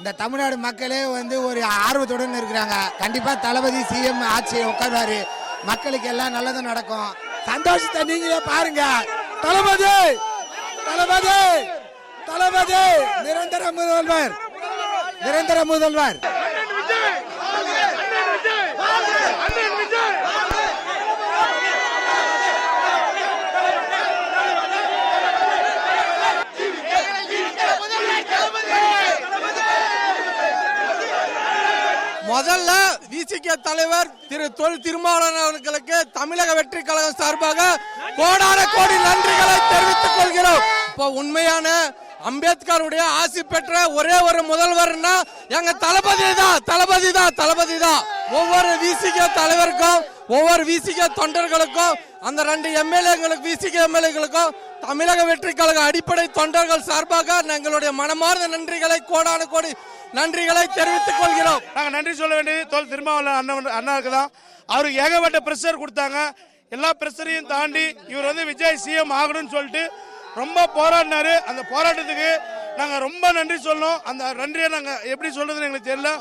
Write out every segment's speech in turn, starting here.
இந்த தமிழ்நாடு மக்களே வந்து ஒரு ஆர்வத்துடன் இருக்கிறாங்க. கண்டிப்பா தளபதி சிஎம் ஆட்சி உட்கார்வாரு, மக்களுக்கு எல்லாம் நல்லதும் நடக்கும். சந்தோஷத்தை நீங்களே பாருங்க. தளபதி தளபதி தளபதி நிரந்தர முதல்வர், நிரந்தர முதல்வர். முதல்ல விசிக தலைவர் திரு தொல் திருமாவளவன் அவர்களுக்கு தமிழக வெற்றி கழகம் சார்பாக கோடான கோடி நன்றிகளை தெரிவித்துக் கொள்கிறோம். இப்போ உண்மையான அம்பேத்கருடைய ஆசி பெற்ற ஒரே ஒரு முதல்வர்னா எங்க தளபதி தான், தளபதி தான், தளபதி தான். ஒவ்வொரு விசிக தலைவருக்கும் ஒவ்வொரு விசிக தொண்டர்களுக்கும் அந்த 2 எம்எல்ஏங்களுக்கு விசிக எம்எல்ஏங்களுக்கும் தமிழக வெற்றி கழக அடிப்படை தொண்டர்கள் சார்பாக எங்களுடைய மனமார்ந்த நன்றிகளை கோடான கோடி நன்றிகளை தெரிவித்துக் கொள்கிறோம். நாங்கள் நன்றி சொல்ல வேண்டியது தொல் திருமாவளவன் அண்ணாவுக்கு தான். அவருக்கு ஏகப்பட்ட பிரஷர் கொடுத்தாங்க. எல்லா பிரஷரையும் தாண்டி இவர் வந்து விஜய் சிஎம் ஆகணும்னு சொல்லிட்டு ரொம்ப போராடினாரு. அந்த போராட்டத்துக்கு நாங்கள் ரொம்ப நன்றி சொல்லணும். அந்த நன்றியை நாங்கள் எப்படி சொல்றதுன்னு எங்களுக்கு தெரியல.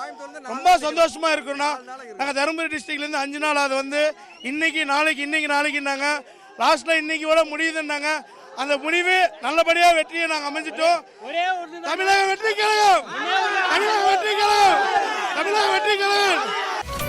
ரொம்ப சந்தோஷமா இருக்கோம்னா நாங்கள் தருமபுரி டிஸ்ட்ரிக்ட்லேருந்து 5 நாள் அது வந்து இன்னைக்கு நாளைக்குன்னாங்க. லாஸ்ட்ல இன்னைக்கு கூட முடியுதுன்னாங்க. அந்த முடிவு நல்லபடியா வெற்றியை நாங்கள் அமைஞ்சிட்டோம். தமிழக வெற்றி கழகம், தமிழக வெற்றி கழகம், தமிழக வெற்றி கழகம்.